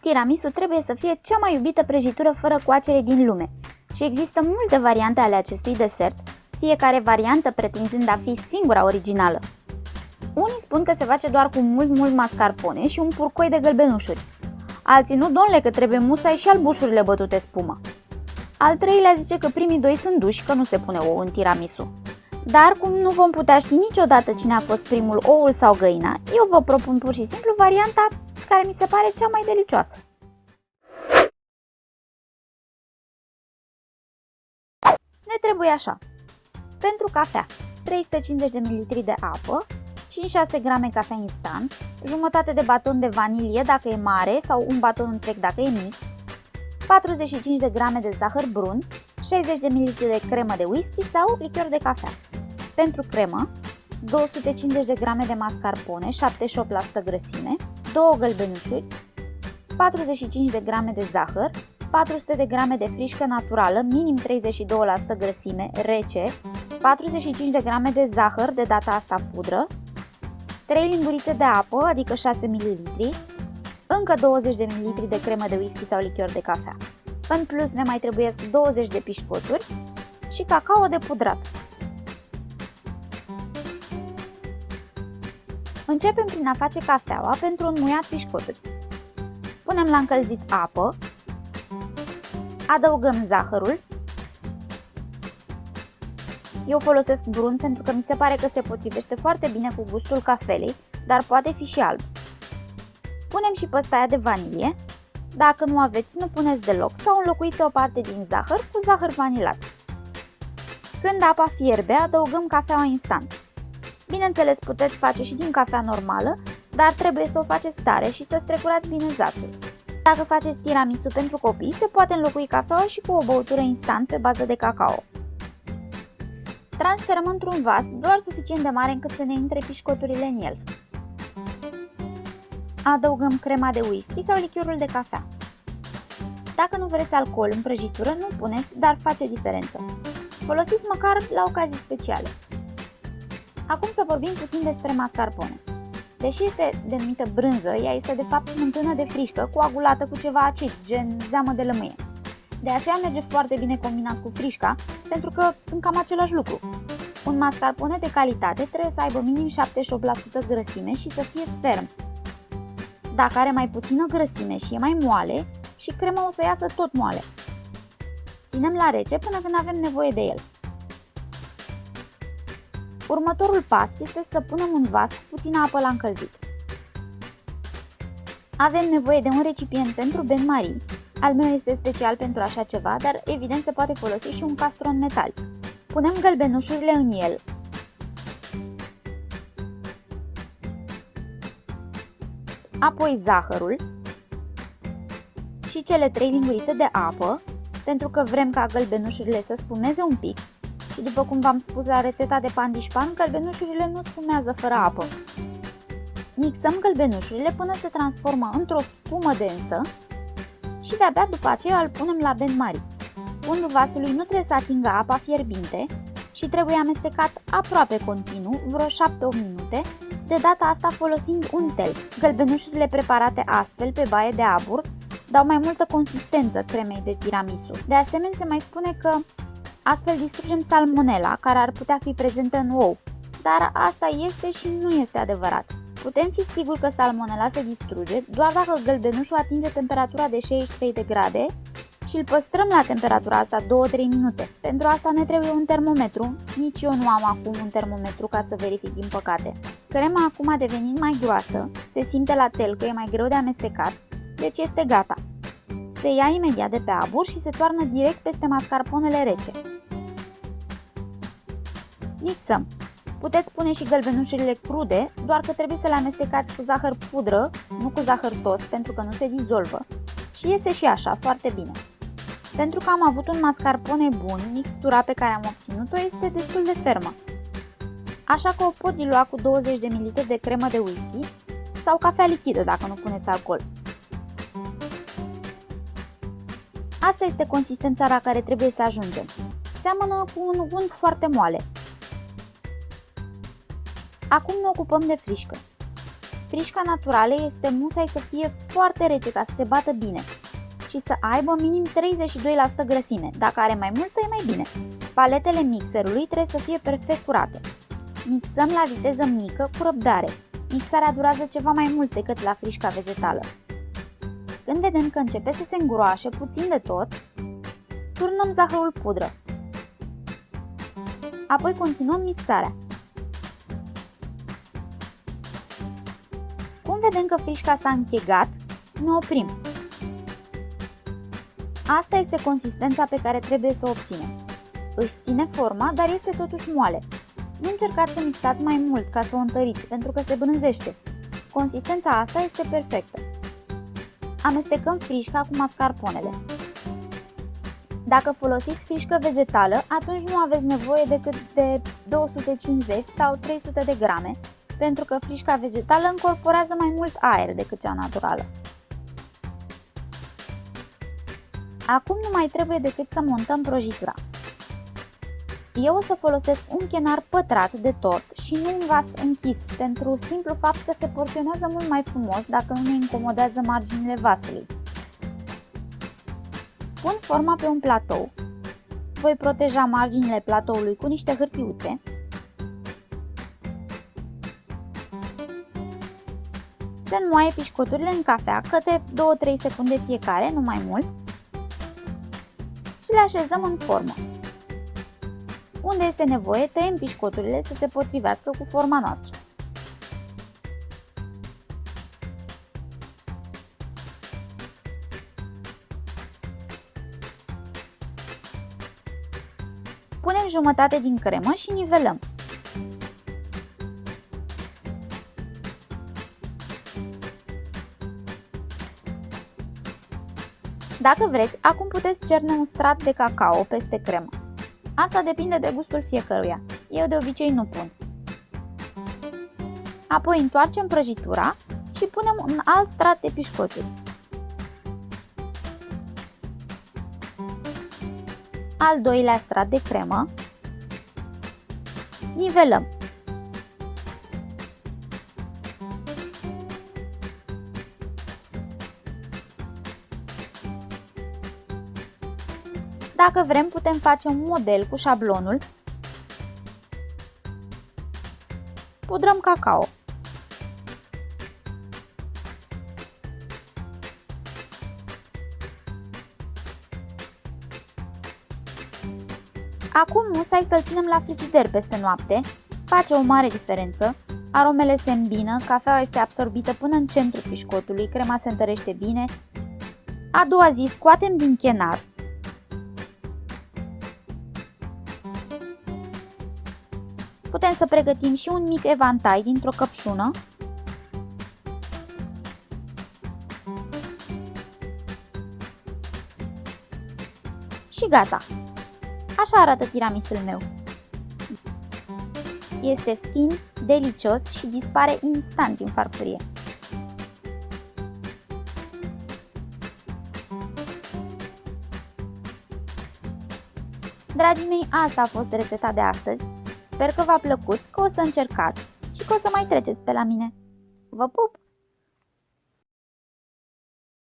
Tiramisu trebuie să fie cea mai iubită prăjitură fără coacere din lume și există multe variante ale acestui desert, fiecare variantă pretinzând a fi singura originală. Unii spun că se face doar cu mult mascarpone și un purcoi de gălbenușuri. Alții nu, domnule, că trebuie musai și albușurile bătute spumă. Al treilea zice că primii doi sunt duși, că nu se pune ou în tiramisu. Dar cum nu vom putea ști niciodată cine a fost primul, oul sau găina, eu vă propun pur și simplu varianta care mi se pare cea mai delicioasă. Ne trebuie așa: pentru cafea, 350 de ml de apă, 5-6 grame cafea instant, jumătate de baton de vanilie dacă e mare sau un baton întreg dacă e mic, 45 de grame de zahăr brun, 60 de ml de cremă de whisky sau lichior de cafea. Pentru cremă, 250 de grame de mascarpone, 78% grăsime, 2 gălbenușuri, 45 de grame de zahăr, 400 de grame de frișcă naturală, minim 32% grăsime, rece, 45 de grame de zahăr, de data asta pudră, 3 lingurițe de apă, adică 6 ml, încă 20 de ml de cremă de whisky sau lichior de cafea. În plus ne mai trebuiesc 20 de pișcoturi și cacao depudrat. Începem prin a face cafeaua pentru înmuiat pișcoturi. Punem la încălzit apă, adăugăm zahărul. Eu folosesc brun pentru că mi se pare că se potrivește foarte bine cu gustul cafelei, dar poate fi și alb. Punem și păstaia de vanilie. Dacă nu aveți, nu puneți deloc sau înlocuiți o parte din zahăr cu zahăr vanilat. Când apa fierbe, adăugăm cafeaua instant. Bineînțeles, puteți face și din cafea normală, dar trebuie să o faceți tare și să strecurați bine zatul. Dacă faceți tiramisu pentru copii, se poate înlocui cafeaua și cu o băutură instant pe bază de cacao. Transferăm într-un vas doar suficient de mare încât să ne intre pișcoturile în el. Adăugăm crema de whisky sau lichiorul de cafea. Dacă nu vreți alcool în prăjitură, nu puneți, dar face diferență. Folosiți măcar la ocazii speciale. Acum să vorbim puțin despre mascarpone. Deși este denumită brânză, ea este de fapt smântână de frișcă coagulată cu ceva acid, gen zeamă de lămâie. De aceea merge foarte bine combinat cu frișca, pentru că sunt cam același lucru. Un mascarpone de calitate trebuie să aibă minim 78% grăsime și să fie ferm. Dacă are mai puțină grăsime și e mai moale, și crema o să iasă tot moale. Ținem la rece până când avem nevoie de el. Următorul pas este să punem un vas cu puțină apă la încălzit. Avem nevoie de un recipient pentru bain-marie. Al meu este special pentru așa ceva, dar evident se poate folosi și un castron metalic. Punem gălbenușurile în el. Apoi zahărul și cele 3 lingurițe de apă, pentru că vrem ca gălbenușurile să spumeze un pic și după cum v-am spus la rețeta de pandișpan, gălbenușurile nu spumează fără apă. Mixăm gălbenușurile până se transformă într-o spumă densă și de-abia după aceea îl punem la bain-marie. Fundul vasului nu trebuie să atingă apa fierbinte și trebuie amestecat aproape continuu, vreo 7-8 minute, de data asta folosind un tel. Gălbenușurile preparate astfel pe baie de abur dau mai multă consistență cremei de tiramisu. De asemenea, se mai spune că astfel distrugem salmonela, care ar putea fi prezentă în ou, dar asta este și nu este adevărat. Putem fi siguri că salmonela se distruge doar dacă gălbenușul atinge temperatura de 63 de grade și îl păstrăm la temperatura asta 2-3 minute. Pentru asta ne trebuie un termometru, nici eu nu am acum un termometru ca să verific, din păcate. Crema acum a devenit mai groasă, se simte la tel că e mai greu de amestecat, deci este gata. Se ia imediat de pe abur și se toarnă direct peste mascarponele rece. Mixăm. Puteți pune și gălbenușurile crude, doar că trebuie să le amestecați cu zahăr pudră, nu cu zahăr tost, pentru că nu se dizolvă. Și iese și așa, foarte bine. Pentru că am avut un mascarpone bun, mixtura pe care am obținut-o este destul de fermă. Așa că o pot dilua cu 20 de ml de cremă de whisky sau cafea lichidă dacă nu puneți alcool. Asta este consistența la care trebuie să ajungem. Seamănă cu un unt foarte moale. Acum ne ocupăm de frișcă. frișca naturală este musai să fie foarte rece ca să se bată bine și să aibă minim 32% grăsime. Dacă are mai multă, e mai bine. Paletele mixerului trebuie să fie perfect curate. Mixăm la viteză mică cu răbdare. Mixarea durează ceva mai mult decât la frișca vegetală. Când vedem că începe să se îngroașe puțin de tot, turnăm zahărul pudră. Apoi continuăm mixarea. Cum vedem că frișca s-a închegat, ne oprim. Asta este consistența pe care trebuie să o obținem. Își ține forma, dar este totuși moale. Nu încercați să mixați mai mult ca să o întăriți, pentru că se brânzește. Consistența asta este perfectă. Amestecăm frișca cu mascarponele. Dacă folosiți frișcă vegetală, atunci nu aveți nevoie decât de 250 sau 300 de grame, pentru că frișca vegetală încorporează mai mult aer decât cea naturală. Acum nu mai trebuie decât să montăm prăjitura. Eu o să folosesc un chenar pătrat de tort și nu un vas închis, pentru simplu fapt că se porționează mult mai frumos dacă nu ne incomodează marginile vasului. Pun forma pe un platou. Voi proteja marginile platoului cu niște hârtiuțe. Se înmoaie pișcoturile în cafea, câte 2-3 secunde fiecare, nu mai mult, și le așezăm în formă. Unde este nevoie, tăiem pișcoturile să se potrivească cu forma noastră. Punem jumătate din cremă și nivelăm. Dacă vreți, acum puteți cerne un strat de cacao peste cremă. Asta depinde de gustul fiecăruia. Eu de obicei nu pun. Apoi întoarcem prăjitura și punem un alt strat de pișcoturi. Al doilea strat de cremă. Nivelăm. Dacă vrem, putem face un model cu șablonul. Pudrăm cacao. Acum musai să-l ținem la frigider peste noapte. Face o mare diferență. Aromele se îmbină, cafeaua este absorbită până în centrul pișcotului, crema se întărește bine. A doua zi scoatem din chenar. Putem să pregătim și un mic evantai dintr-o căpșună. Și gata! Așa arată tiramisul meu. Este fin, delicios și dispare instant din farfurie. Dragii mei, asta a fost rețeta de astăzi. Sper că v-a plăcut, că o să încercați și că o să mai treceți pe la mine. Vă pup!